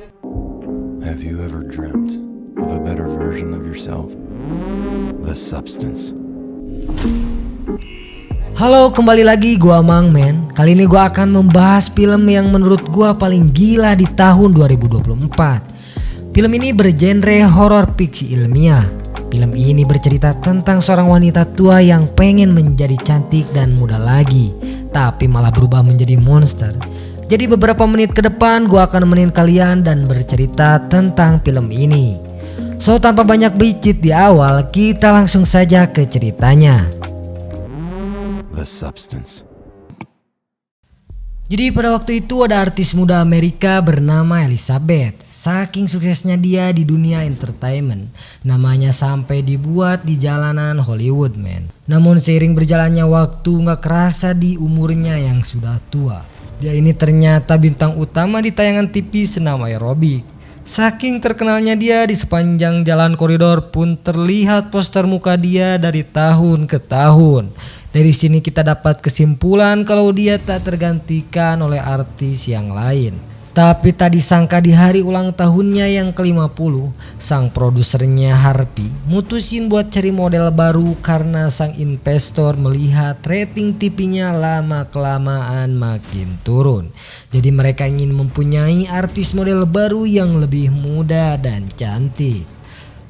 Have you ever dreamt of a better version of yourself? The Substance. Halo, kembali lagi gua Mang Men. Kali ini gua akan membahas film yang menurut gua paling gila di tahun 2024. Film ini bergenre horor fiksi ilmiah. Film ini bercerita tentang seorang wanita tua yang pengen menjadi cantik dan muda lagi, tapi malah berubah menjadi monster. Jadi beberapa menit ke depan gua akan nemenin kalian dan bercerita tentang film ini. So tanpa banyak bicit di awal, kita langsung saja ke ceritanya. The Substance. Jadi pada waktu itu ada artis muda Amerika bernama Elizabeth. Saking suksesnya dia di dunia entertainment, namanya sampai dibuat di jalanan Hollywood, men. Namun seiring berjalannya waktu, gak kerasa di umurnya yang sudah tua, dia ini ternyata bintang utama di tayangan TV senam aerobik. Saking terkenalnya dia, di sepanjang jalan koridor pun terlihat poster muka dia dari tahun ke tahun. Dari sini kita dapat kesimpulan kalau dia tak tergantikan oleh artis yang lain. Tapi tak disangka di hari ulang tahunnya yang ke-50, sang produsernya Harvey mutusin buat cari model baru karena sang investor melihat rating TV-nya lama-kelamaan makin turun. Jadi mereka ingin mempunyai artis model baru yang lebih muda dan cantik.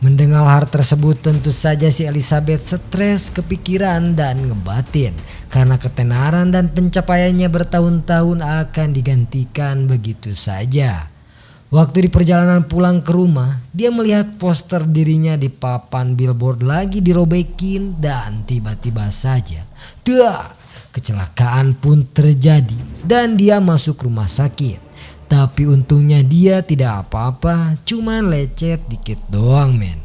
Mendengar hal tersebut tentu saja si Elizabeth stres, kepikiran dan ngebatin karena ketenaran dan pencapaiannya bertahun-tahun akan digantikan begitu saja. Waktu di perjalanan pulang ke rumah, dia melihat poster dirinya di papan billboard lagi dirobekin dan tiba-tiba saja kecelakaan pun terjadi dan dia masuk rumah sakit. Tapi untungnya dia tidak apa-apa, cuman lecet dikit doang, men.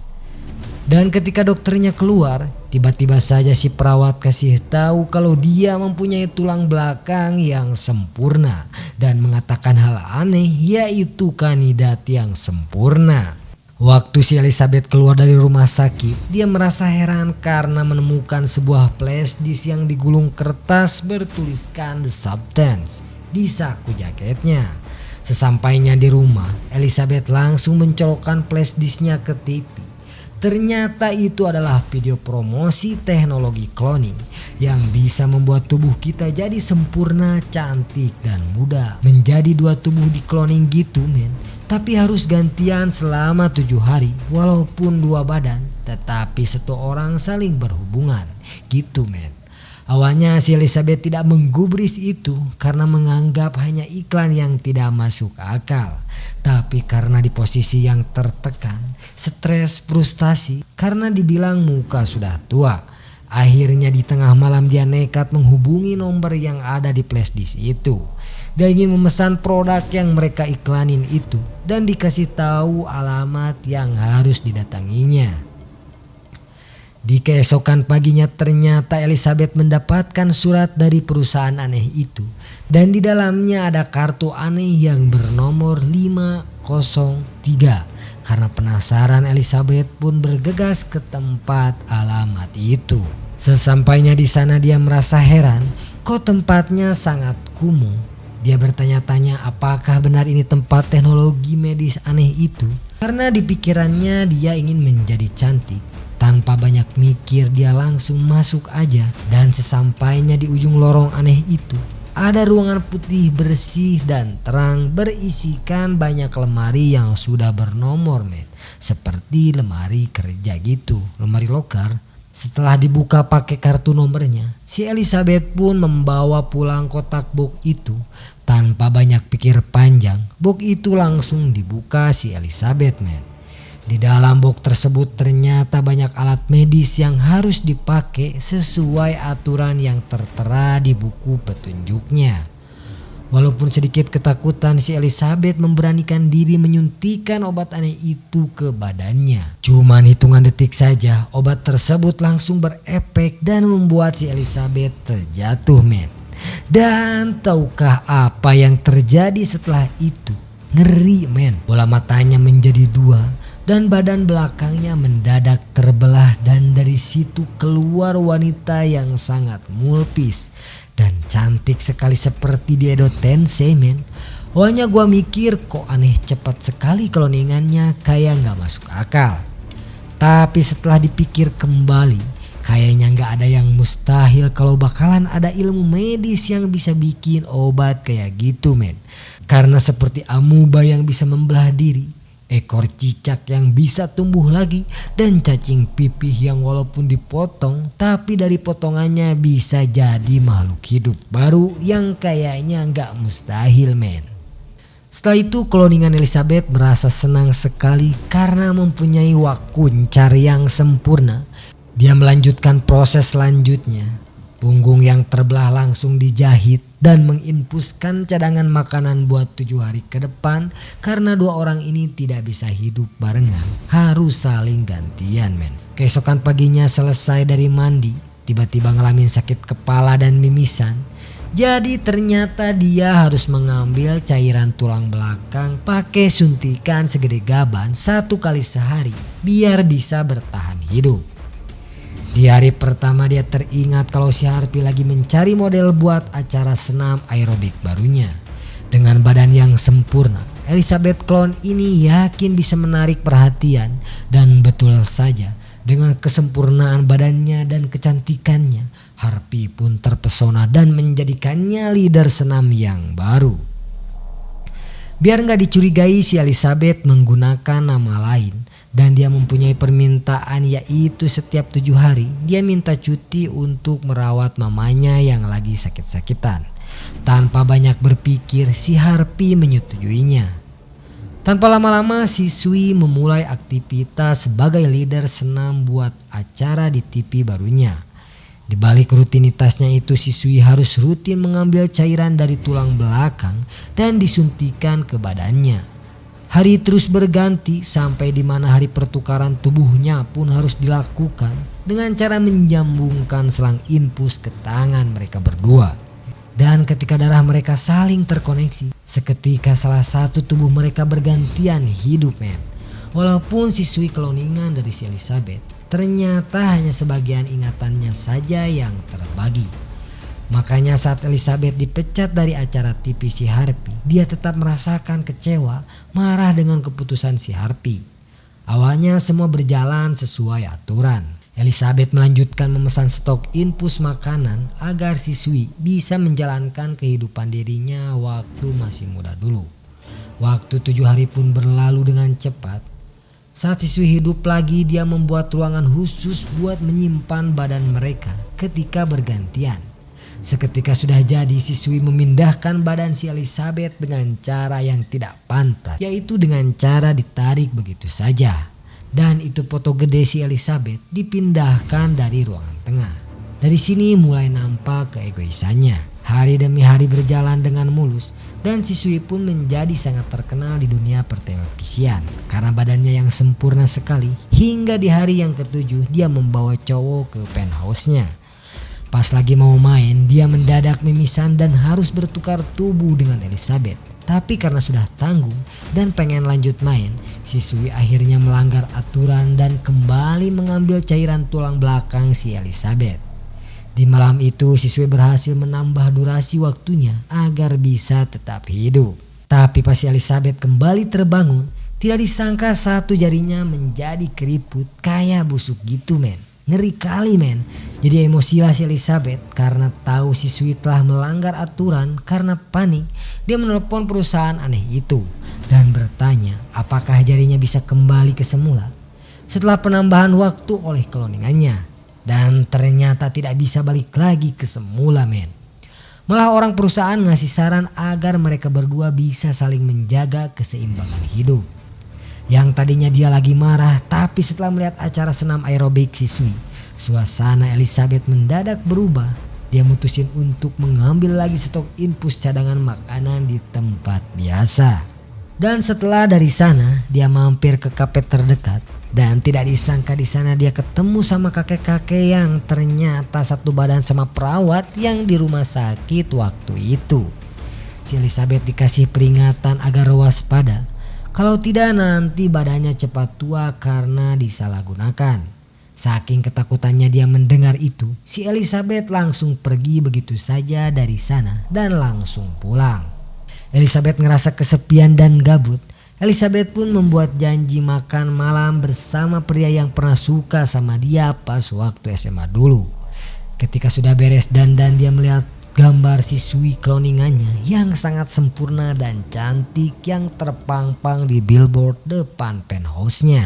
Dan ketika dokternya keluar, tiba-tiba saja si perawat kasih tahu kalau dia mempunyai tulang belakang yang sempurna dan mengatakan hal aneh, yaitu kandidat yang sempurna. Waktu si Elizabeth keluar dari rumah sakit, dia merasa heran karena menemukan sebuah flash disk yang digulung kertas bertuliskan The Substance di saku jaketnya. Sesampainya di rumah, Elizabeth langsung mencolokkan flash disknya ke TV. Ternyata itu adalah video promosi teknologi cloning yang bisa membuat tubuh kita jadi sempurna, cantik dan muda. Menjadi dua tubuh di cloning gitu, men. Tapi harus gantian selama 7 hari. Walaupun dua badan, tetapi satu orang saling berhubungan. Gitu, men. Awalnya si Elizabeth tidak menggubris itu karena menganggap hanya iklan yang tidak masuk akal. Tapi karena di posisi yang tertekan, stres, frustasi karena dibilang muka sudah tua, akhirnya di tengah malam dia nekat menghubungi nomor yang ada di flashdisk itu. Dia ingin memesan produk yang mereka iklanin itu dan dikasih tahu alamat yang harus didatanginya. Di keesokan paginya ternyata Elizabeth mendapatkan surat dari perusahaan aneh itu. Dan di dalamnya ada kartu aneh yang bernomor 503. Karena penasaran, Elizabeth pun bergegas ke tempat alamat itu. Sesampainya di sana dia merasa heran, kok tempatnya sangat kumuh. Dia bertanya-tanya apakah benar ini tempat teknologi medis aneh itu. Karena di pikirannya dia ingin menjadi cantik. Tanpa banyak mikir dia langsung masuk aja, dan sesampainya di ujung lorong aneh itu ada ruangan putih bersih dan terang berisikan banyak lemari yang sudah bernomor, men. Seperti lemari kerja gitu, lemari loker. Setelah dibuka pakai kartu nomornya, si Elizabeth pun membawa pulang kotak box itu. Tanpa banyak pikir panjang, box itu langsung dibuka si Elizabeth, men. Di dalam box tersebut ternyata banyak alat medis yang harus dipakai sesuai aturan yang tertera di buku petunjuknya. Walaupun sedikit ketakutan, si Elizabeth memberanikan diri menyuntikkan obat aneh itu ke badannya. Cuman hitungan detik saja obat tersebut langsung berefek dan membuat si Elizabeth terjatuh, men. Dan tahukah apa yang terjadi setelah itu? Ngeri, men. Bola matanya menjadi dua dan badan belakangnya mendadak terbelah, dan dari situ keluar wanita yang sangat mulpis dan cantik sekali seperti di Edo Tensei, men. Awalnya gua mikir kok aneh cepat sekali cloningannya, kayak nggak masuk akal. Tapi setelah dipikir kembali, kayaknya nggak ada yang mustahil kalau bakalan ada ilmu medis yang bisa bikin obat kayak gitu men. Karena seperti amuba yang bisa membelah diri, ekor cicak yang bisa tumbuh lagi, dan cacing pipih yang walaupun dipotong tapi dari potongannya bisa jadi makhluk hidup baru yang kayaknya nggak mustahil men. Setelah itu cloningan Elizabeth merasa senang sekali karena mempunyai wakuncar yang sempurna. Dia melanjutkan proses selanjutnya. Punggung yang terbelah langsung dijahit dan menginfuskan cadangan makanan buat 7 hari ke depan karena 2 orang ini tidak bisa hidup barengan, harus saling gantian men. Keesokan paginya selesai dari mandi, tiba-tiba ngalamin sakit kepala dan mimisan. Jadi ternyata dia harus mengambil cairan tulang belakang pakai suntikan segede gaban 1 kali sehari biar bisa bertahan hidup. Di hari pertama dia teringat kalau si Harpy lagi mencari model buat acara senam aerobik barunya. Dengan badan yang sempurna, Elizabeth clone ini yakin bisa menarik perhatian, dan betul saja dengan kesempurnaan badannya dan kecantikannya, Harpy pun terpesona dan menjadikannya leader senam yang baru. Biar gak dicurigai, si Elizabeth menggunakan nama lain dan dia mempunyai permintaan, yaitu setiap 7 hari dia minta cuti untuk merawat mamanya yang lagi sakit-sakitan. Tanpa banyak berpikir, si Harpy menyetujuinya. Tanpa lama-lama siswi memulai aktivitas sebagai leader senam buat acara di TV barunya. Di balik rutinitasnya itu, siswi harus rutin mengambil cairan dari tulang belakang dan disuntikan ke badannya. Hari terus berganti sampai di mana hari pertukaran tubuhnya pun harus dilakukan dengan cara menjambungkan selang infus ke tangan mereka berdua. Dan ketika darah mereka saling terkoneksi, seketika salah satu tubuh mereka bergantian hidup men. Walaupun siswi cloningan dari si Elizabeth, ternyata hanya sebagian ingatannya saja yang terbagi. Makanya saat Elizabeth dipecat dari acara TV si Harpy, dia tetap merasakan kecewa, marah dengan keputusan si Harpy. Awalnya semua berjalan sesuai aturan. Elizabeth melanjutkan memesan stok infus makanan agar siswi bisa menjalankan kehidupan dirinya waktu masih muda dulu. Waktu 7 hari pun berlalu dengan cepat. Saat siswi hidup lagi, dia membuat ruangan khusus buat menyimpan badan mereka ketika bergantian. Seketika sudah jadi, siswi memindahkan badan si Elizabeth dengan cara yang tidak pantas, yaitu dengan cara ditarik begitu saja. Dan itu foto gede si Elizabeth dipindahkan dari ruangan tengah. Dari sini mulai nampak keegoisannya. Hari demi hari berjalan dengan mulus, dan siswi pun menjadi sangat terkenal di dunia pertelevisian karena badannya yang sempurna sekali. Hingga di hari yang ke-7 dia membawa cowok ke penthouse-nya. Pas lagi mau main, dia mendadak mimisan dan harus bertukar tubuh dengan Elizabeth. Tapi karena sudah tanggung dan pengen lanjut main, siswi akhirnya melanggar aturan dan kembali mengambil cairan tulang belakang si Elizabeth. Di malam itu siswi berhasil menambah durasi waktunya agar bisa tetap hidup. Tapi pas si Elizabeth kembali terbangun, tidak disangka satu jarinya menjadi keriput kayak busuk gitu men. Ngeri kali men. Jadi emosilah si Elizabeth karena tahu siswi telah melanggar aturan. Karena panik, dia menelpon perusahaan aneh itu dan bertanya apakah jarinya bisa kembali ke semula setelah penambahan waktu oleh cloningannya. Dan ternyata tidak bisa balik lagi ke semula men. Malah orang perusahaan ngasih saran agar mereka berdua bisa saling menjaga keseimbangan hidup. Yang tadinya dia lagi marah, tapi setelah melihat acara senam aerobik siswi, suasana Elizabeth mendadak berubah. Dia mutusin untuk mengambil lagi stok infus cadangan makanan di tempat biasa. Dan setelah dari sana, dia mampir ke kafe terdekat. Dan tidak disangka di sana dia ketemu sama kakek-kakek yang ternyata satu badan sama perawat yang di rumah sakit waktu itu. Si Elizabeth dikasih peringatan agar waspada, kalau tidak nanti badannya cepat tua karena disalahgunakan. Saking ketakutannya dia mendengar itu, si Elizabeth langsung pergi begitu saja dari sana dan langsung pulang. Elizabeth ngerasa kesepian dan gabut. Elizabeth pun membuat janji makan malam bersama pria yang pernah suka sama dia pas waktu SMA dulu. Ketika sudah beres dandan, dia melihat gambar siswi cloningannya yang sangat sempurna dan cantik yang terpampang di billboard depan penthouse-nya.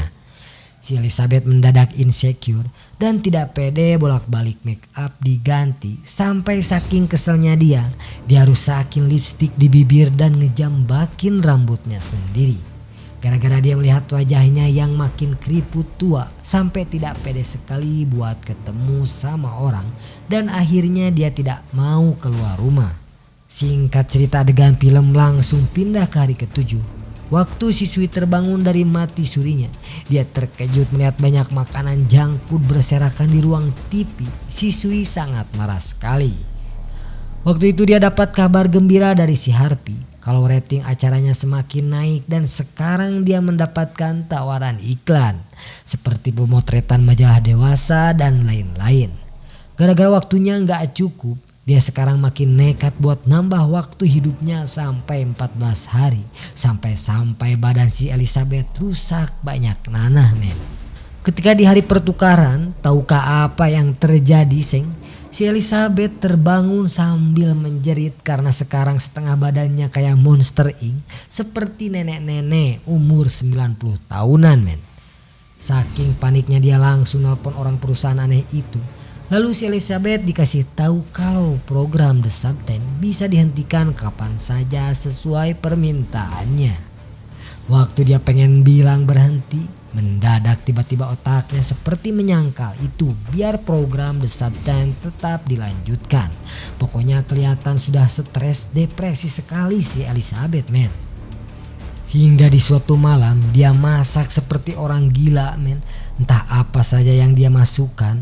Si Elizabeth mendadak insecure dan tidak pede bolak-balik make up diganti, sampai saking keselnya dia rusakin lipstik di bibir dan ngejambakin rambutnya sendiri. Gara-gara dia melihat wajahnya yang makin keriput tua, sampai tidak pede sekali buat ketemu sama orang dan akhirnya dia tidak mau keluar rumah. Singkat cerita, adegan film langsung pindah ke hari ke-7. Waktu siswi terbangun dari mati surinya, dia terkejut melihat banyak makanan junk food berserakan di ruang TV. Siswi sangat marah sekali. Waktu itu dia dapat kabar gembira dari si Harpy kalau rating acaranya semakin naik dan sekarang dia mendapatkan tawaran iklan seperti pemotretan majalah dewasa dan lain-lain. Gara-gara waktunya nggak cukup, dia sekarang makin nekat buat nambah waktu hidupnya sampai 14 hari. Sampai badan si Elizabeth rusak banyak nanah men. Ketika di hari pertukaran, tahukah apa yang terjadi Seng? Si Elizabeth terbangun sambil menjerit karena sekarang setengah badannya kayak Monster Inc. Seperti nenek-nenek umur 90 tahunan men. Saking paniknya dia langsung nelpon orang perusahaan aneh itu. Lalu si Elizabeth dikasih tahu kalau program The Substance bisa dihentikan kapan saja sesuai permintaannya. Waktu dia pengen bilang berhenti, mendadak tiba-tiba otaknya seperti menyangkal itu biar program The Substance tetap dilanjutkan. Pokoknya kelihatan sudah stres depresi sekali si Elizabeth men. Hingga di suatu malam dia masak seperti orang gila men. Entah apa saja yang dia masukkan.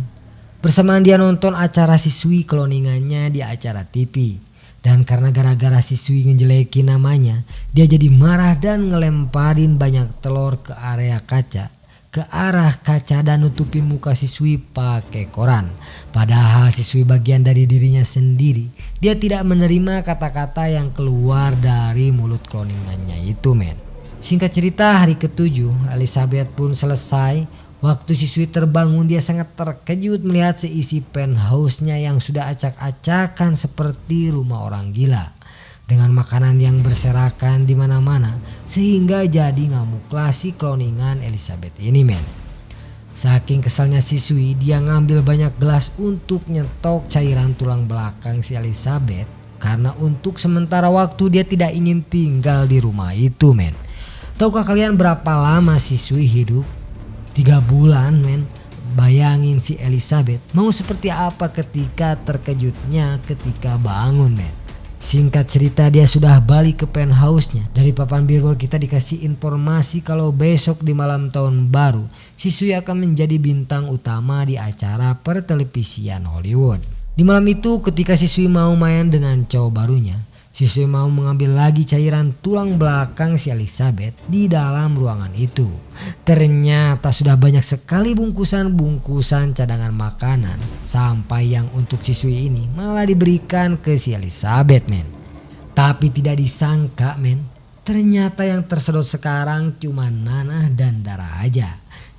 Bersamaan dia nonton acara siswi cloningannya di acara TV. Dan karena gara-gara siswi ngejelekin namanya, dia jadi marah dan ngelemparin banyak telur ke area kaca. Ke arah kaca dan nutupin muka siswi pakai koran. Padahal siswi bagian dari dirinya sendiri. Dia tidak menerima kata-kata yang keluar dari mulut cloningannya itu men. Singkat cerita, hari ke-7 Elizabeth pun selesai. Waktu siswi terbangun, dia sangat terkejut melihat seisi penthouse-nya yang sudah acak-acakan seperti rumah orang gila. Dengan makanan yang berserakan di mana-mana sehingga jadi ngamuklah si cloningan Elizabeth ini men. Saking kesalnya siswi, dia ngambil banyak gelas untuk nyetok cairan tulang belakang si Elizabeth karena untuk sementara waktu dia tidak ingin tinggal di rumah itu men. Tahukah kalian berapa lama siswi hidup? 3 bulan men. Bayangin si Elizabeth mau seperti apa ketika terkejutnya ketika bangun men. Singkat cerita, dia sudah balik ke penthouse-nya. Dari papan billboard kita dikasih informasi kalau besok di malam tahun baru siswi akan menjadi bintang utama di acara pertelevisian Hollywood. Di malam itu ketika siswi mau main dengan cowok barunya, siswi mau mengambil lagi cairan tulang belakang si Elizabeth di dalam ruangan itu. Ternyata sudah banyak sekali bungkusan-bungkusan cadangan makanan. Sampai yang untuk siswi ini malah diberikan ke si Elizabeth men. Tapi tidak disangka men, ternyata yang tersedot sekarang cuma nanah dan darah aja.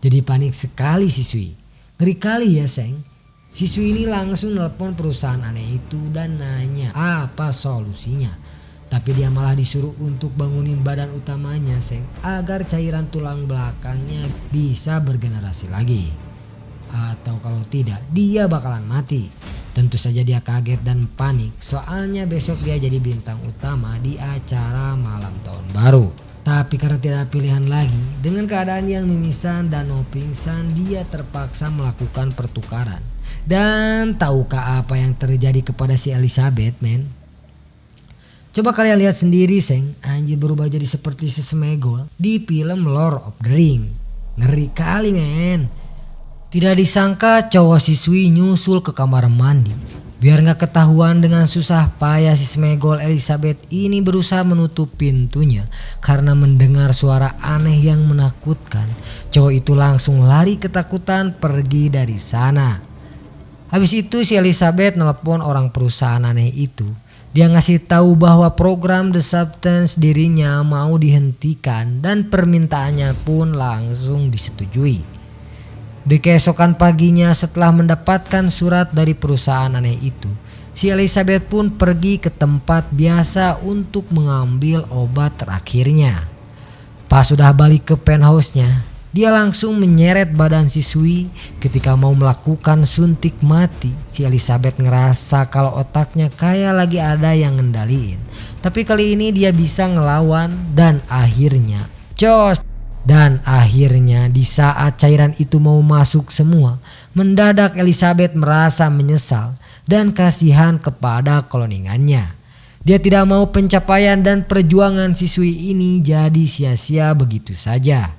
Jadi panik sekali siswi. Ngeri kali ya Seng. Siswi ini langsung nelpon perusahaan aneh itu dan nanya apa solusinya. Tapi dia malah disuruh untuk bangunin badan utamanya Seng, agar cairan tulang belakangnya bisa bergenerasi lagi. Atau kalau tidak dia bakalan mati. Tentu saja dia kaget dan panik, soalnya besok dia jadi bintang utama di acara malam tahun baru. Tapi karena tidak ada pilihan lagi, dengan keadaan yang mimisan dan mau pingsan, dia terpaksa melakukan pertukaran. Dan tahukah apa yang terjadi kepada si Elizabeth men? Coba kalian lihat sendiri Seng, anjir berubah jadi seperti si Sméagol di film Lord of the Ring. Ngeri kali men. Tidak disangka cowok siswi nyusul ke kamar mandi. Biar gak ketahuan, dengan susah payah si Sméagol Elizabeth ini berusaha menutup pintunya karena mendengar suara aneh yang menakutkan. Cowok itu langsung lari ketakutan pergi dari sana. Habis itu si Elizabeth nelpon orang perusahaan aneh itu Dia ngasih tahu bahwa program The Substance dirinya mau dihentikan dan permintaannya pun langsung disetujui. Di keesokan paginya setelah mendapatkan surat dari perusahaan aneh itu, si Elizabeth pun pergi ke tempat biasa untuk mengambil obat terakhirnya. Pas sudah balik ke penthouse-nya, dia langsung menyeret badan siswi ketika mau melakukan suntik mati. Si Elizabeth ngerasa kalau otaknya kayak lagi ada yang ngendaliin. Tapi kali ini dia bisa ngelawan dan akhirnya jos. Dan akhirnya di saat cairan itu mau masuk semua, mendadak Elizabeth merasa menyesal dan kasihan kepada cloningannya. Dia tidak mau pencapaian dan perjuangan siswi ini jadi sia-sia begitu saja.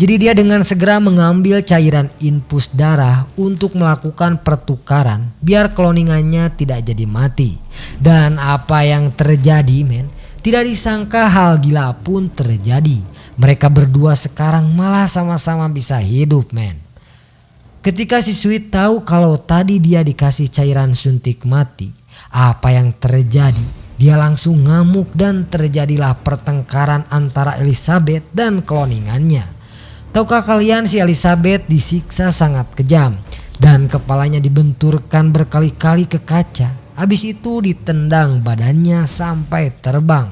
Jadi dia dengan segera mengambil cairan infus darah untuk melakukan pertukaran biar cloningannya tidak jadi mati. Dan apa yang terjadi men? Tidak disangka hal gila pun terjadi. Mereka berdua sekarang malah sama-sama bisa hidup men. Ketika siswi tahu kalau tadi dia dikasih cairan suntik mati, apa yang terjadi? Dia langsung ngamuk dan terjadilah pertengkaran antara Elizabeth dan cloningannya. Tahukah kalian si Elizabeth disiksa sangat kejam dan kepalanya dibenturkan berkali-kali ke kaca. Habis itu ditendang badannya sampai terbang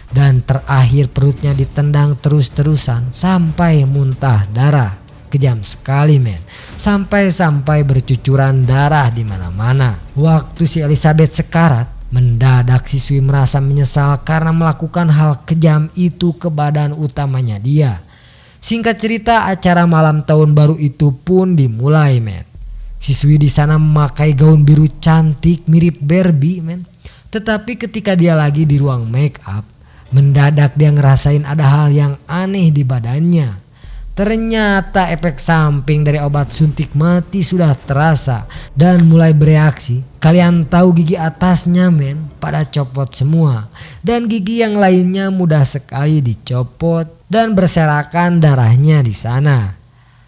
dan terakhir perutnya ditendang terus-terusan sampai muntah darah. Kejam sekali men, sampai bercucuran darah di mana-mana. Waktu si Elizabeth sekarat, mendadak siswi merasa menyesal karena melakukan hal kejam itu ke badan utamanya dia. Singkat cerita, acara malam tahun baru itu pun dimulai men. Siswi di sana memakai gaun biru cantik mirip Barbie men. Tetapi ketika dia lagi di ruang make up, mendadak dia ngerasain ada hal yang aneh di badannya. Ternyata efek samping dari obat suntik mati sudah terasa dan mulai bereaksi. Kalian tahu gigi atasnya men pada copot semua dan gigi yang lainnya mudah sekali dicopot dan berserakan darahnya di sana.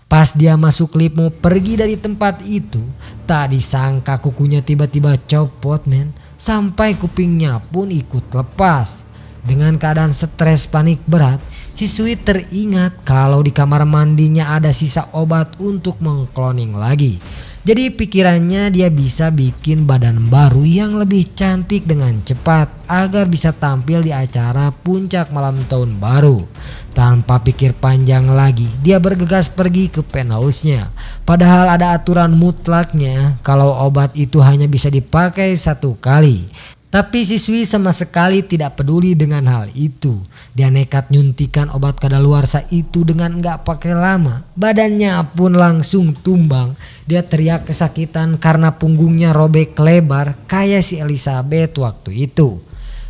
Pas dia masuk lift mau pergi dari tempat itu, tak disangka kukunya tiba-tiba copot men, sampai kupingnya pun ikut lepas. Dengan keadaan stres panik berat, siswi teringat kalau di kamar mandinya ada sisa obat untuk mengkloning lagi. Jadi pikirannya dia bisa bikin badan baru yang lebih cantik dengan cepat agar bisa tampil di acara puncak malam tahun baru. Tanpa pikir panjang lagi, dia bergegas pergi ke penthouse-nya. Padahal ada aturan mutlaknya kalau obat itu hanya bisa dipakai 1 kali. Tapi siswi sama sekali tidak peduli dengan hal itu. Dia nekat nyuntikan obat kadaluarsa itu dengan gak pakai lama. Badannya pun langsung tumbang. Dia teriak kesakitan karena punggungnya robek lebar kayak si Elizabeth waktu itu.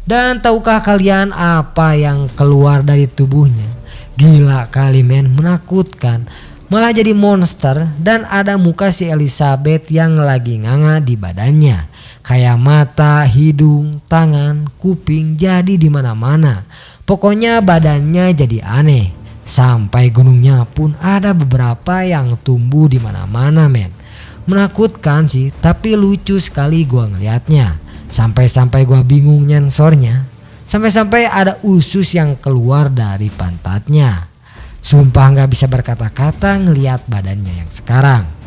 Dan tahukah kalian apa yang keluar dari tubuhnya? Gila kali men, menakutkan. Malah jadi monster dan ada muka si Elizabeth yang lagi nganga di badannya. Kayak mata, hidung, tangan, kuping jadi di mana-mana. Pokoknya badannya jadi aneh. Sampai gunungnya pun ada beberapa yang tumbuh di mana-mana men. Menakutkan sih, tapi lucu sekali gua ngeliatnya. Sampai-sampai gua bingung nyensornya. Sampai-sampai ada usus yang keluar dari pantatnya. Sumpah gak bisa berkata-kata ngeliat badannya yang sekarang.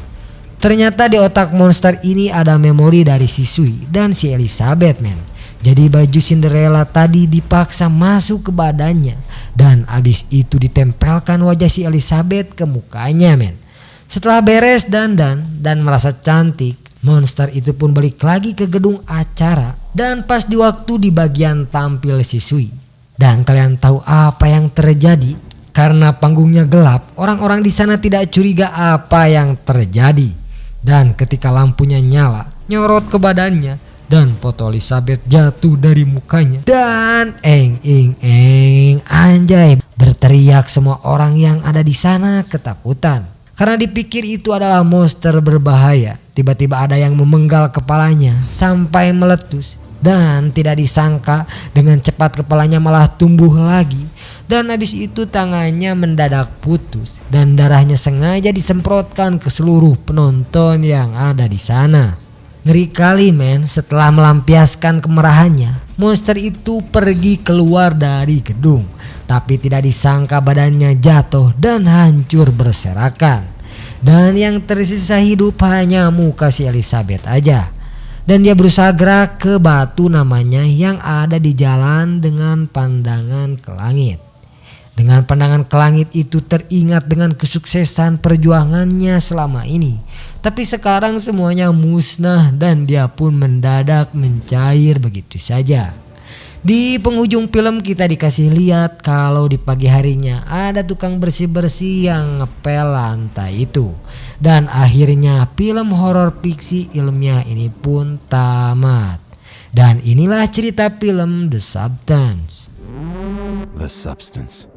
Ternyata di otak monster ini ada memori dari siswi dan si Elizabeth men. Jadi baju Cinderella tadi dipaksa masuk ke badannya dan abis itu ditempelkan wajah si Elizabeth ke mukanya men. Setelah beres dandan dan merasa cantik, monster itu pun balik lagi ke gedung acara dan pas di waktu di bagian tampil siswi. Dan kalian tahu apa yang terjadi? Karena panggungnya gelap, orang-orang di sana tidak curiga apa yang terjadi. Dan ketika lampunya nyala, nyorot ke badannya dan foto Elizabeth jatuh dari mukanya. Dan anjay, berteriak semua orang yang ada di sana ketakutan. Karena dipikir itu adalah monster berbahaya. Tiba-tiba ada yang memenggal kepalanya sampai meletus. Dan tidak disangka dengan cepat kepalanya malah tumbuh lagi. Dan habis itu tangannya mendadak putus dan darahnya sengaja disemprotkan ke seluruh penonton yang ada di sana. Ngeri kali men, setelah melampiaskan kemarahannya, monster itu pergi keluar dari gedung. Tapi tidak disangka badannya jatuh dan hancur berserakan. Dan yang tersisa hidup hanya muka si Elizabeth aja. Dan dia berusaha gerak ke batu namanya yang ada di jalan dengan pandangan ke langit. Dengan pandangan ke langit itu teringat dengan kesuksesan perjuangannya selama ini. Tapi sekarang semuanya musnah dan dia pun mendadak mencair begitu saja. Di penghujung film kita dikasih lihat kalau di pagi harinya ada tukang bersih-bersih yang ngepel lantai itu. Dan akhirnya film horor fiksi ilmiah ini pun tamat. Dan inilah cerita film The Substance. The Substance.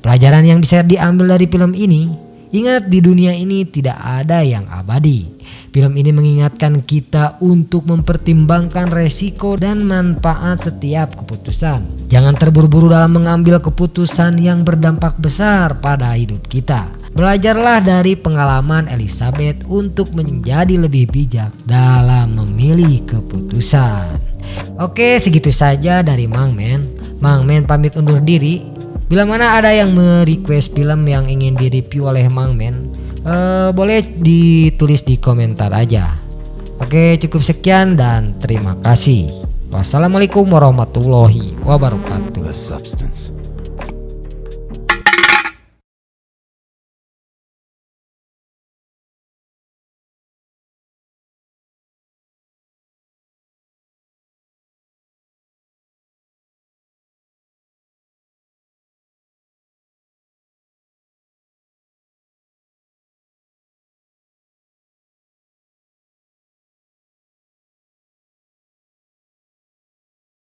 Pelajaran yang bisa diambil dari film ini, ingat di dunia ini tidak ada yang abadi. Film ini mengingatkan kita untuk mempertimbangkan resiko dan manfaat setiap keputusan. Jangan terburu-buru dalam mengambil keputusan yang berdampak besar pada hidup kita. Belajarlah dari pengalaman Elizabeth untuk menjadi lebih bijak dalam memilih keputusan. Oke, segitu saja dari Mang Men. Mang Men pamit undur diri. Bila mana ada yang merequest film yang ingin direview oleh Mang Men, boleh ditulis di komentar aja. Oke, cukup sekian dan terima kasih. Wassalamualaikum warahmatullahi wabarakatuh. The Substance.